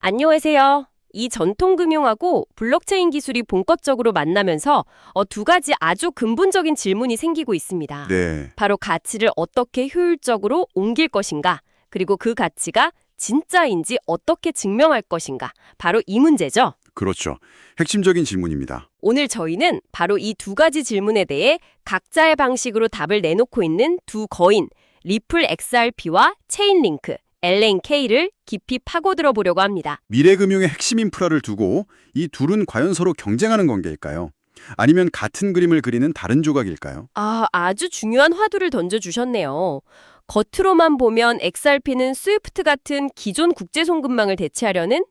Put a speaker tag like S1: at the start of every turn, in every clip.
S1: 안녕하세요. 이 전통금융하고 블록체인 기술이 본격적으로 만나면서 두 가지 아주 근본적인 질문이 생기고 있습니다.
S2: 네,
S1: 바로 가치를 어떻게 효율적으로 옮길 것인가, 그리고 그 가치가 진짜인지 어떻게 증명할 것인가, 바로 이 문제죠.
S2: 그렇죠. 핵심적인 질문입니다.
S1: 오늘 저희는 바로 이 두 가지 질문에 대해 각자의 방식으로 답을 내놓고 있는 두 거인, 리플 XRP와 체인링크, LNK를 깊이 파고들어 보려고 합니다.
S2: 미래금융의 핵심 인프라를 두고 이 둘은 과연 서로 경쟁하는 관계일까요? 아니면 같은 그림을 그리는 다른 조각일까요?
S1: 아주 중요한 화두를 던져주셨네요. 겉으로만 보면 XRP는 스위프트 같은 기존 국제송금망을 대체하려는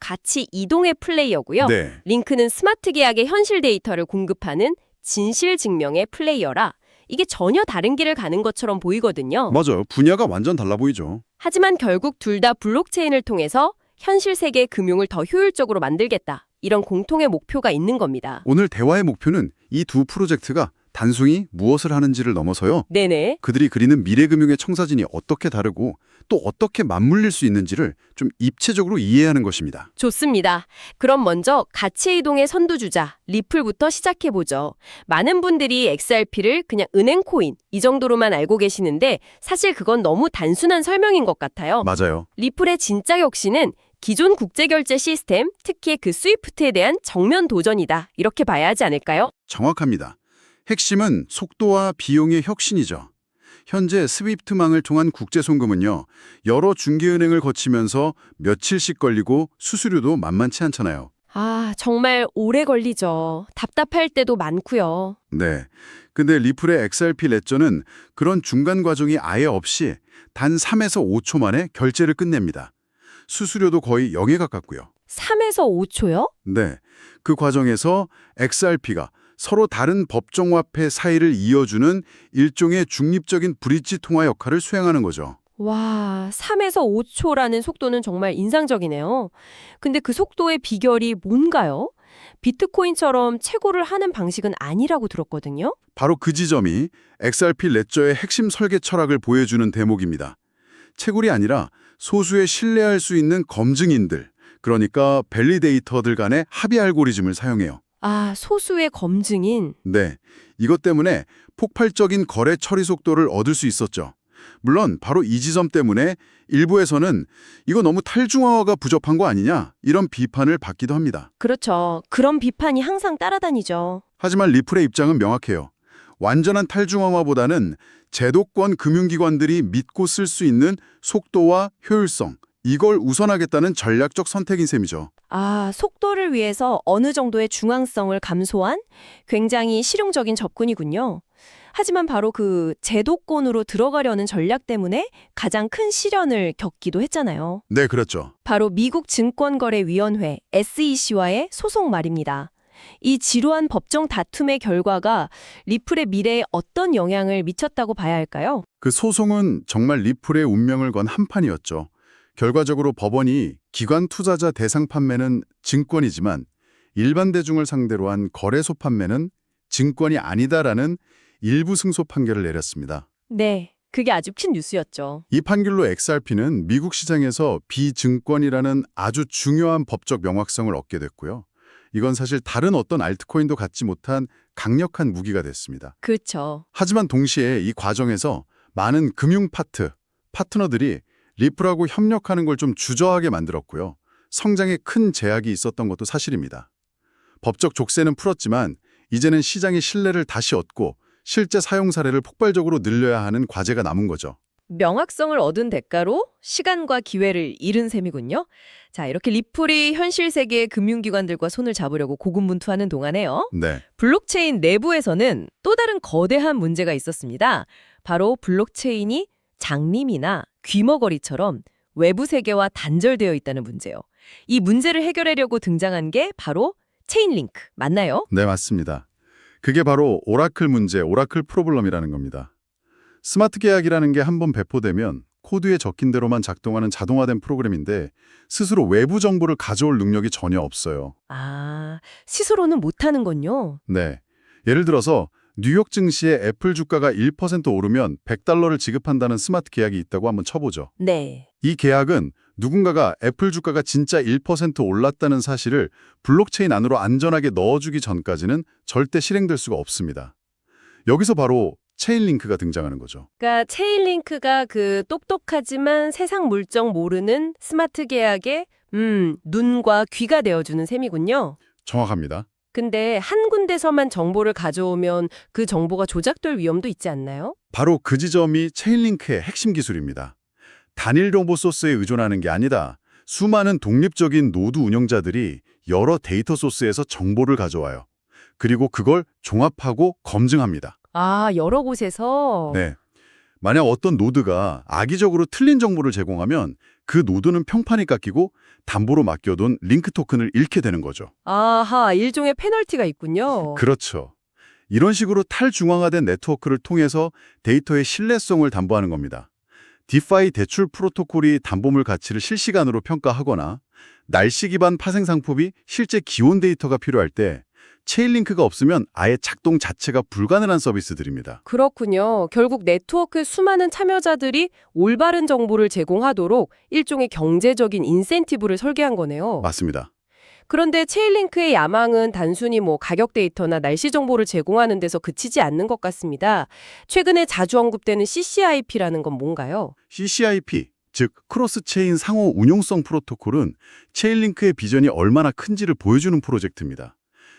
S1: 가치 이동의 플레이어고요.
S2: 네,
S1: 링크는 스마트 계약의 현실 데이터를 공급하는 진실 증명의 플레이어라 이게 전혀 다른 길을 가는 것처럼 보이거든요.
S2: 맞아요. 분야가 완전 달라 보이죠.
S1: 하지만 결국 둘 다 블록체인을 통해서 현실 세계의 금융을 더 효율적으로 만들겠다. 이런 공통의 목표가 있는 겁니다.
S2: 오늘 대화의 목표는 이 두 프로젝트가 단순히 무엇을 하는지를 넘어서요.
S1: 네네.
S2: 그들이 그리는 미래금융의 청사진이 어떻게 다르고 또 어떻게 맞물릴 수 있는지를 좀 입체적으로 이해하는 것입니다.
S1: 좋습니다. 그럼 먼저 가치 이동의 선두주자 리플부터 시작해보죠. 많은 분들이 XRP를 그냥 은행 코인 이 정도로만 알고 계시는데 사실 그건 너무 단순한 설명인 것 같아요.
S2: 맞아요.
S1: 리플의 진짜 혁신은 기존 국제결제 시스템, 특히 그 스위프트에 대한 정면 도전이다. 이렇게 봐야 하지 않을까요?
S2: 정확합니다. 핵심은 속도와 비용의 혁신이죠. 현재 스위프트망을 통한 국제송금은요, 여러 중개은행을 거치면서 며칠씩 걸리고 수수료도 만만치 않잖아요.
S1: 정말 오래 걸리죠. 답답할 때도 많고요.
S2: 네. 근데 리플의 XRP 레저는 그런 중간 과정이 아예 없이 단 3에서 5초 만에 결제를 끝냅니다. 수수료도 거의 0에 가깝고요.
S1: 3에서 5초요?
S2: 네. 그 과정에서 XRP가 서로 다른 법정화폐 사이를 이어주는 일종의 중립적인 브릿지 통화 역할을 수행하는 거죠.
S1: 와, 3에서 5초라는 속도는 정말 인상적이네요. 근데 그 속도의 비결이 뭔가요? 비트코인처럼 채굴을 하는 방식은 아니라고 들었거든요.
S2: 바로 그 지점이 XRP 레저의 핵심 설계 철학을 보여주는 대목입니다. 채굴이 아니라 소수의 신뢰할 수 있는 검증인들, 그러니까 밸리데이터들 간의 합의 알고리즘을 사용해요.
S1: 소수의 검증인.
S2: 네, 이것 때문에 폭발적인 거래 처리 속도를 얻을 수 있었죠. 물론 바로 이 지점 때문에 일부에서는 이거 너무 탈중앙화가 부족한 거 아니냐 이런 비판을 받기도 합니다.
S1: 그렇죠. 그런 비판이 항상 따라다니죠.
S2: 하지만 리플의 입장은 명확해요. 완전한 탈중앙화보다는 제도권 금융기관들이 믿고 쓸 수 있는 속도와 효율성, 이걸 우선하겠다는 전략적 선택인 셈이죠.
S1: 속도를 위해서 어느 정도의 중앙성을 감소한 굉장히 실용적인 접근이군요. 하지만 바로 그 제도권으로 들어가려는 전략 때문에 가장 큰 시련을 겪기도 했잖아요.
S2: 네, 그렇죠.
S1: 바로 미국 증권거래위원회 SEC와의 소송 말입니다. 이 지루한 법정 다툼의 결과가 리플의 미래에 어떤 영향을 미쳤다고 봐야 할까요?
S2: 그 소송은 정말 리플의 운명을 건 한판이었죠. 결과적으로 법원이 기관 투자자 대상 판매는 증권이지만 일반 대중을 상대로 한 거래소 판매는 증권이 아니다라는 일부 승소 판결을 내렸습니다.
S1: 네, 그게 아주 큰 뉴스였죠.
S2: 이 판결로 XRP는 미국 시장에서 비증권이라는 아주 중요한 법적 명확성을 얻게 됐고요. 이건 사실 다른 어떤 알트코인도 갖지 못한 강력한 무기가 됐습니다.
S1: 그렇죠.
S2: 하지만 동시에 이 과정에서 많은 금융 파트너들이 리플하고 협력하는 걸 좀 주저하게 만들었고요. 성장에 큰 제약이 있었던 것도 사실입니다. 법적 족쇄는 풀었지만 이제는 시장의 신뢰를 다시 얻고 실제 사용 사례를 폭발적으로 늘려야 하는 과제가 남은 거죠.
S1: 명확성을 얻은 대가로 시간과 기회를 잃은 셈이군요. 자, 이렇게 리플이 현실 세계의 금융기관들과 손을 잡으려고 고군분투하는 동안에요.
S2: 네,
S1: 블록체인 내부에서는 또 다른 거대한 문제가 있었습니다. 바로 블록체인이 장님이나 귀머거리처럼 외부 세계와 단절되어 있다는 문제요. 이 문제를 해결하려고 등장한 게 바로 체인링크 맞나요?
S2: 네, 맞습니다. 그게 바로 오라클 문제, 오라클 프로블럼이라는 겁니다. 스마트 계약이라는 게 한번 배포되면 코드에 적힌 대로만 작동하는 자동화된 프로그램인데 스스로 외부 정보를 가져올 능력이 전혀 없어요.
S1: 스스로는 못하는군요.
S2: 네. 예를 들어서 뉴욕 증시의 애플 주가가 1% 오르면 $100를 지급한다는 스마트 계약이 있다고 한번 쳐보죠.
S1: 네.
S2: 이 계약은 누군가가 애플 주가가 진짜 1% 올랐다는 사실을 블록체인 안으로 안전하게 넣어주기 전까지는 절대 실행될 수가 없습니다. 여기서 바로 체인링크가 등장하는 거죠.
S1: 그러니까 체인링크가 그 똑똑하지만 세상 물정 모르는 스마트 계약의 눈과 귀가 되어주는 셈이군요.
S2: 정확합니다. 근데
S1: 한 군데서만 정보를 가져오면 그 정보가 조작될 위험도 있지 않나요?
S2: 바로 그 지점이 체인링크의 핵심 기술입니다. 단일 정보 소스에 의존하는 게 아니다. 수많은 독립적인 노드 운영자들이 여러 데이터 소스에서 정보를 가져와요. 그리고 그걸 종합하고 검증합니다.
S1: 아, 여러 곳에서?
S2: 네. 만약 어떤 노드가 악의적으로 틀린 정보를 제공하면 그 노드는 평판이 깎이고 담보로 맡겨둔 링크 토큰을 잃게 되는 거죠.
S1: 아하, 일종의 페널티가 있군요.
S2: 그렇죠. 이런 식으로 탈중앙화된 네트워크를 통해서 데이터의 신뢰성을 담보하는 겁니다. 디파이 대출 프로토콜이 담보물 가치를 실시간으로 평가하거나 날씨 기반 파생 상품이 실제 기온 데이터가 필요할 때 체인링크가 없으면 아예 작동 자체가 불가능한 서비스들입니다.
S1: 그렇군요. 결국 네트워크 수많은 참여자들이 올바른 정보를 제공하도록 일종의 경제적인 인센티브를 설계한 거네요.
S2: 맞습니다.
S1: 그런데 체인링크의 야망은 단순히 가격 데이터나 날씨 정보를 제공하는 데서 그치지 않는 것 같습니다. 최근에 자주 언급되는 CCIP라는 건 뭔가요?
S2: CCIP, 즉 크로스체인 상호 운용성 프로토콜은 체인링크의 비전이 얼마나 큰지를 보여주는 프로젝트입니다.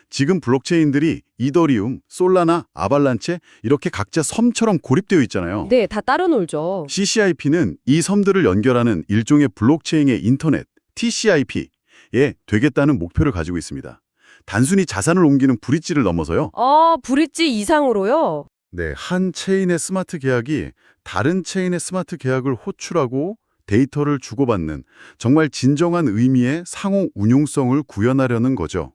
S2: 지금 블록체인들이 이더리움, 솔라나, 아발란체 이렇게 각자 섬처럼 고립되어 있잖아요.
S1: 네, 다 따로 놀죠.
S2: CCIP는 이 섬들을 연결하는 일종의 블록체인의 인터넷, TCIP에 되겠다는 목표를 가지고 있습니다. 단순히 자산을 옮기는 브릿지를 넘어서요.
S1: 브릿지 이상으로요?
S2: 네, 한 체인의 스마트 계약이 다른 체인의 스마트 계약을 호출하고 데이터를 주고받는 정말 진정한 의미의 상호 운용성을 구현하려는 거죠.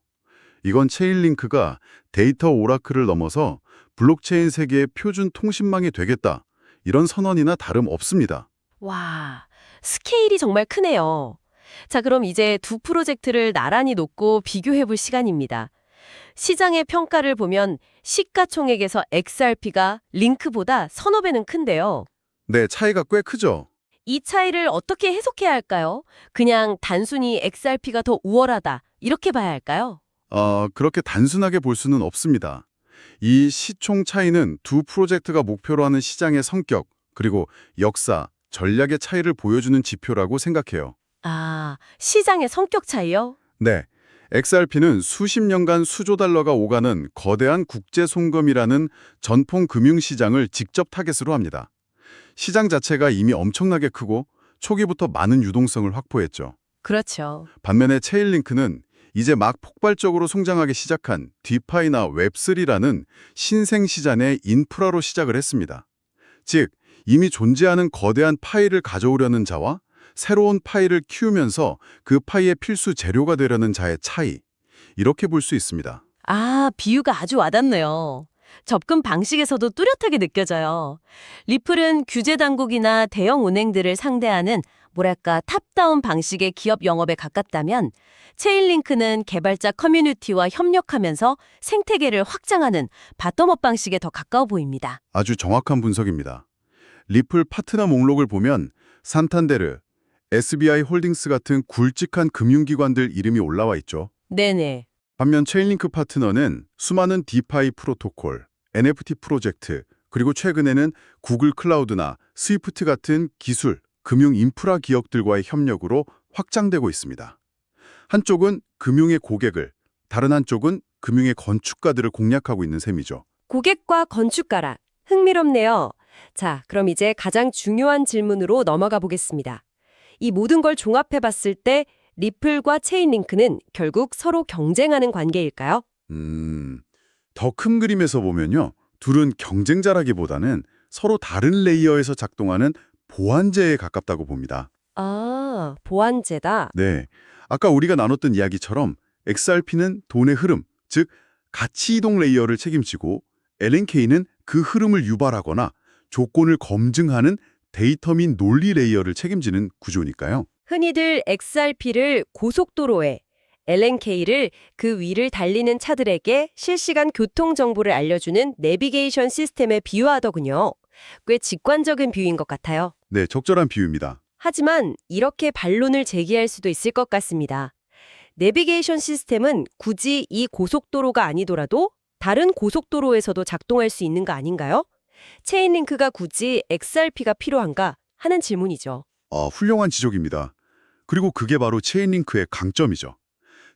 S2: 이건 체인링크가 데이터 오라클을 넘어서 블록체인 세계의 표준 통신망이 되겠다. 이런 선언이나 다름없습니다.
S1: 와, 스케일이 정말 크네요. 자, 그럼 이제 두 프로젝트를 나란히 놓고 비교해볼 시간입니다. 시장의 평가를 보면 시가총액에서 XRP가 링크보다 서너 배는 큰데요.
S2: 네, 차이가 꽤 크죠.
S1: 이 차이를 어떻게 해석해야 할까요? 그냥 단순히 XRP가 더 우월하다, 이렇게 봐야 할까요?
S2: 그렇게 단순하게 볼 수는 없습니다. 이 시총 차이는 두 프로젝트가 목표로 하는 시장의 성격, 그리고 역사, 전략의 차이를 보여주는 지표라고 생각해요.
S1: 아, 시장의 성격 차이요?
S2: 네, XRP는 수십 년간 수조 달러가 오가는 거대한 국제 송금이라는 전통 금융시장을 직접 타겟으로 합니다. 시장 자체가 이미 엄청나게 크고 초기부터 많은 유동성을 확보했죠.
S1: 그렇죠.
S2: 반면에 체인링크는 이제 막 폭발적으로 성장하기 시작한 디파이나 웹3라는 신생 시장의 인프라로 시작을 했습니다. 즉, 이미 존재하는 거대한 파이를 가져오려는 자와 새로운 파이를 키우면서 그 파이의 필수 재료가 되려는 자의 차이, 이렇게 볼 수 있습니다.
S1: 아, 비유가 아주 와닿네요. 접근 방식에서도 뚜렷하게 느껴져요. 리플은 규제 당국이나 대형 은행들을 상대하는 뭐랄까 탑다운 방식의 기업 영업에 가깝다면 체인링크는 개발자 커뮤니티와 협력하면서 생태계를 확장하는 바텀업 방식에 더 가까워 보입니다.
S2: 아주 정확한 분석입니다. 리플 파트너 목록을 보면 산탄데르, SBI 홀딩스 같은 굵직한 금융기관들 이름이 올라와 있죠.
S1: 네네.
S2: 반면 체인링크 파트너는 수많은 디파이 프로토콜, NFT 프로젝트, 그리고 최근에는 구글 클라우드나 스위프트 같은 기술, 금융 인프라 기업들과의 협력으로 확장되고 있습니다. 한쪽은 금융의 고객을, 다른 한쪽은 금융의 건축가들을 공략하고 있는 셈이죠.
S1: 고객과 건축가라. 흥미롭네요. 자, 그럼 이제 가장 중요한 질문으로 넘어가 보겠습니다. 이 모든 걸 종합해 봤을 때 리플과 체인링크는 결국 서로 경쟁하는 관계일까요?
S2: 더 큰 그림에서 보면요. 둘은 경쟁자라기보다는 서로 다른 레이어에서 작동하는 보완제에 가깝다고 봅니다.
S1: 아, 보완제다.
S2: 네, 아까 우리가 나눴던 이야기처럼 XRP는 돈의 흐름, 즉 가치 이동 레이어를 책임지고 LNK는 그 흐름을 유발하거나 조건을 검증하는 데이터 및 논리 레이어를 책임지는 구조니까요.
S1: 흔히들 XRP를 고속도로에, LNK를 그 위를 달리는 차들에게 실시간 교통 정보를 알려주는 내비게이션 시스템에 비유하더군요. 꽤 직관적인 비유인 것 같아요.
S2: 네, 적절한 비유입니다.
S3: 하지만 이렇게 반론을 제기할 수도 있을 것 같습니다. 내비게이션 시스템은 굳이 이 고속도로가 아니더라도 다른 고속도로에서도 작동할 수 있는 거 아닌가요? 체인링크가 굳이 XRP가 필요한가 하는 질문이죠.
S2: 훌륭한 지적입니다. 그리고 그게 바로 체인링크의 강점이죠.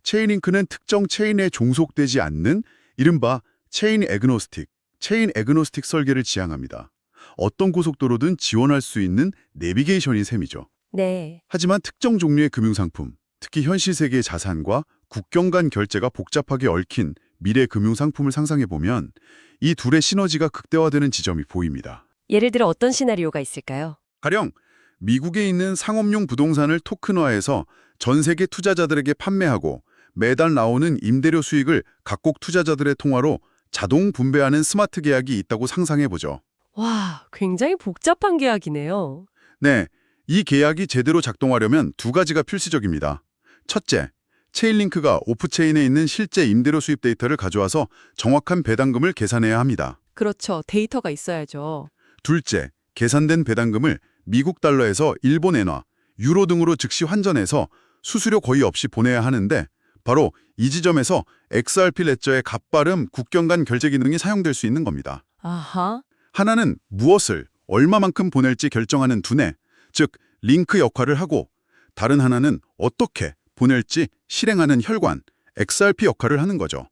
S2: 체인링크는 특정 체인에 종속되지 않는 이른바 체인 애그노스틱 설계를 지향합니다. 어떤 고속도로든 지원할 수 있는 내비게이션인 셈이죠.
S3: 네.
S2: 하지만 특정 종류의 금융상품, 특히 현실 세계의 자산과 국경 간 결제가 복잡하게 얽힌 미래 금융상품을 상상해보면 이 둘의 시너지가 극대화되는 지점이 보입니다.
S3: 예를 들어 어떤 시나리오가 있을까요?
S2: 가령 미국에 있는 상업용 부동산을 토큰화해서 전 세계 투자자들에게 판매하고 매달 나오는 임대료 수익을 각국 투자자들의 통화로 자동 분배하는 스마트 계약이 있다고 상상해보죠.
S3: 와, 굉장히 복잡한 계약이네요.
S2: 네, 이 계약이 제대로 작동하려면 두 가지가 필수적입니다. 첫째, 체인링크가 오프체인에 있는 실제 임대료 수입 데이터를 가져와서 정확한 배당금을 계산해야 합니다.
S3: 그렇죠. 데이터가 있어야죠.
S2: 둘째, 계산된 배당금을 미국 달러에서 일본 엔화, 유로 등으로 즉시 환전해서 수수료 거의 없이 보내야 하는데 바로 이 지점에서 XRP 레저의 값빠름 국경 간 결제 기능이 사용될 수 있는 겁니다.
S3: 아하.
S2: 하나는 무엇을 얼마만큼 보낼지 결정하는 두뇌, 즉 링크 역할을 하고 다른 하나는 어떻게 보낼지 실행하는 혈관, XRP 역할을 하는 거죠.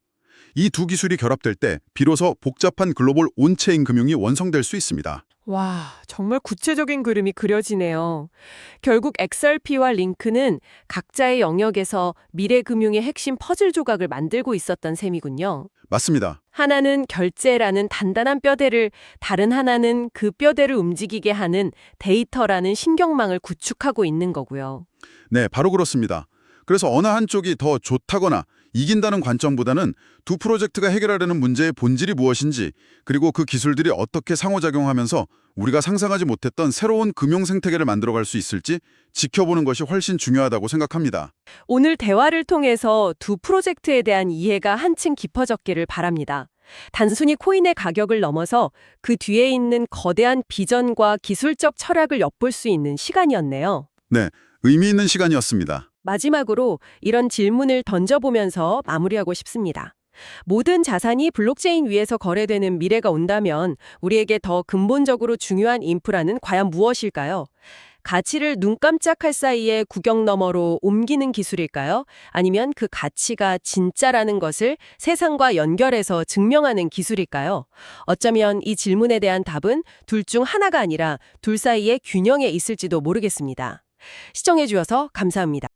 S2: 이 두 기술이 결합될 때 비로소 복잡한 글로벌 온체인 금융이 완성될 수 있습니다.
S3: 와, 정말 구체적인 그림이 그려지네요. 결국 XRP와 링크는 각자의 영역에서 미래 금융의 핵심 퍼즐 조각을 만들고 있었던 셈이군요.
S2: 맞습니다.
S3: 하나는 결제라는 단단한 뼈대를, 다른 하나는 그 뼈대를 움직이게 하는 데이터라는 신경망을 구축하고 있는 거고요.
S2: 네, 바로 그렇습니다. 그래서 어느 한쪽이 더 좋다거나 이긴다는 관점보다는 두 프로젝트가 해결하려는 문제의 본질이 무엇인지, 그리고 그 기술들이 어떻게 상호작용하면서 우리가 상상하지 못했던 새로운 금융 생태계를 만들어갈 수 있을지 지켜보는 것이 훨씬 중요하다고 생각합니다.
S3: 오늘 대화를 통해서 두 프로젝트에 대한 이해가 한층 깊어졌기를 바랍니다. 단순히 코인의 가격을 넘어서 그 뒤에 있는 거대한 비전과 기술적 철학을 엿볼 수 있는 시간이었네요.
S2: 네, 의미 있는 시간이었습니다.
S3: 마지막으로 이런 질문을 던져보면서 마무리하고 싶습니다. 모든 자산이 블록체인 위에서 거래되는 미래가 온다면 우리에게 더 근본적으로 중요한 인프라는 과연 무엇일까요? 가치를 눈 깜짝할 사이에 국경 너머로 옮기는 기술일까요? 아니면 그 가치가 진짜라는 것을 세상과 연결해서 증명하는 기술일까요? 어쩌면 이 질문에 대한 답은 둘 중 하나가 아니라 둘 사이의 균형에 있을지도 모르겠습니다. 시청해 주셔서 감사합니다.